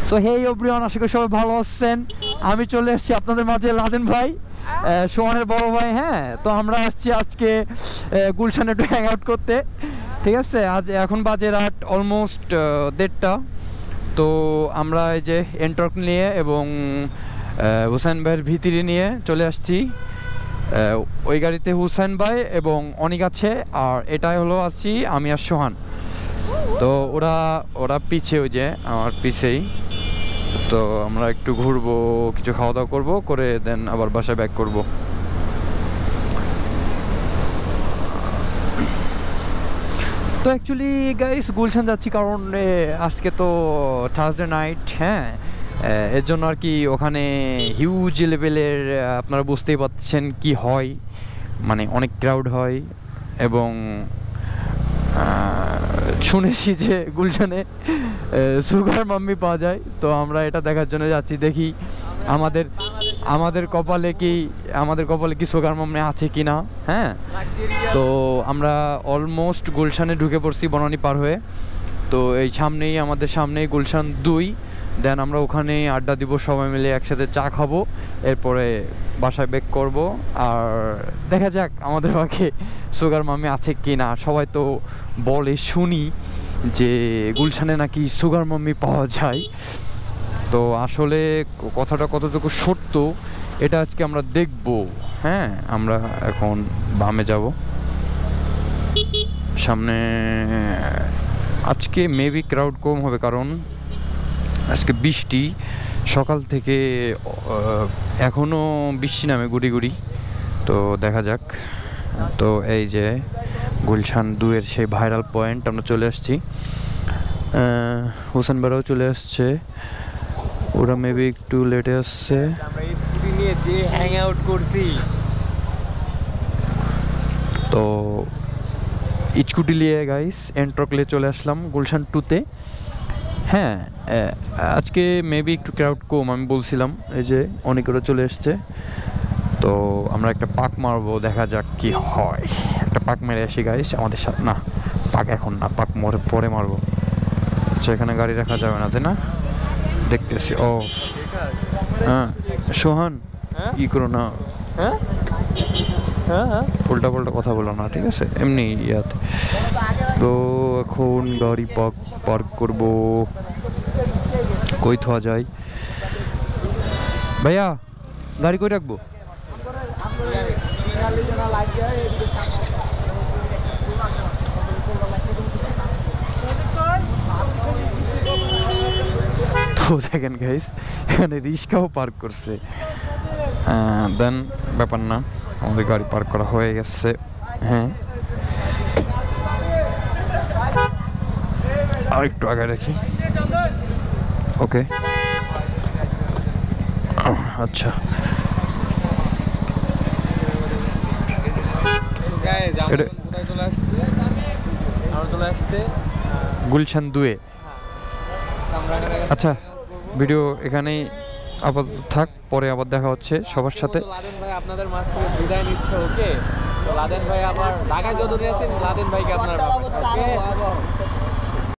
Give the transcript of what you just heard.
So hey everyone, আশা করি সবাই ভালো আছেন। আমি চলে এসেছি আপনাদের মাঝে, লাদেন ভাই, সোহানের বড় ভাই। হ্যাঁ, তো আমরা আসছি আজকে গুলশানে একটু হ্যাং আউট করতে, ঠিক আছে। আজ এখন বাজে রাত অলমোস্ট 1:30টা। তো আমরা এই যে এন্টর্ক নিয়ে এবং হুসাইন ভাইয়ের ভিতরে নিয়ে চলে আসছি। ওই গাড়িতে হুসাইন ভাই এবং অনিক আছে, আর এটাই হলো আছি আমি আর সোহান। তো ওরা পিছে, ওই যে আমার পিছেই। তো আমরা একটু ঘুরবো, কিছু খাওয়া দাওয়া করবো, করে দেন আবার বাসায় ব্যাক করবো। তো অ্যাকচুয়ালি গাইস গুলশান যাচ্ছি কারণ আজকে তো থার্সডে নাইট। হ্যাঁ, এর জন্য আর কি ওখানে হিউজ লেভেলের, আপনারা বুঝতেই পারছেন কি হয়, মানে অনেক ক্রাউড হয়। এবং শুনেছি যে গুলশানে সুগার মাম্মি পাওয়া যায়। তো আমরা এটা দেখার জন্য যাচ্ছি, দেখি আমাদের কপালে কি সুগার মাম্মি আছে কি না। হ্যাঁ, তো আমরা অলমোস্ট গুলশানে ঢুকে পড়ছি বনানী পার হয়ে। তো এই আমাদের সামনেই গুলশান 2। দেন আমরা ওখানে আড্ডা দিব, সবাই মিলে একসাথে চা খাবো, এরপরে বাসায় ব্যাক করব। আর দেখা যাক আমাদের ভাগে সুগার মামি আছে কি না। সবাই তো বলে শুনি যে গুলশানে নাকি সুগার মাম্মি পাওয়া যায়। তো আসলে কথাটা কতটুকু সত্য এটা আজকে আমরা দেখব। হ্যাঁ, আমরা এখন বামে যাব। সামনে আজকে মেবি ক্রাউড কম হবে, কারণ আজকে বৃষ্টি সকাল থেকে, এখনও বৃষ্টি নামে গুড়ি গুড়ি। তো দেখা যাক। তো এই যে গুলশান 2-এর সেই ভাইরাল পয়েন্ট আমরা চলে আসছি। হোসেন বেড়াও চলে আসছে, ওরা মেবি একটু লেটে আসছে। হ্যাং আউট করছি তো স্কুটি নিয়ে গাইস এন্ট্রক নিয়ে চলে আসলাম গুলশান 2-তে। হ্যাঁ, আজকে মেবি একটু ক্রাউড কম, আমি বলছিলাম। এই যে অনেকেরা চলে এসছে। তো আমরা একটা পাক মারবো, দেখা যাক কি হয়। একটা পাক মেরে আসি গাইস আমাদের সাথে। না, পাক এখন না, পাক পরে মারবো। আচ্ছা, এখানে গাড়ি রাখা যাবে না, তাই না? দেখতেছি। ও হ্যাঁ সোহান, কি করো না, উল্টা পাল্টা কথা বলো না, ঠিক আছে? এমনি ইয়াতে। তো এখন গাড়ি পার্ক করবো, কই থোয়া যায় ভাইয়া? গাড়ি কই রাখবো? তো দেখেন গাইস, এখানে রিক্সাও পার্ক করছে। দেন ব্যাপার না, আমাদের গাড়ি পার্ক করা হয়ে গেছে। হ্যাঁ, আর একটু আগে রাখি। ওকে, আচ্ছা। গুলশান 2-এ। আচ্ছা, ভিডিও এখানেই আপাতত থাক, পরে আবার দেখা হচ্ছে সবার সাথে। লাদেন ভাই আপনাদের মাছ থেকে বিদায় নিচ্ছে। ওকে, লাদেন ভাই আবার ঢাকায় যতদিন আছেন, লাদেন ভাইকে আপনার ওকে।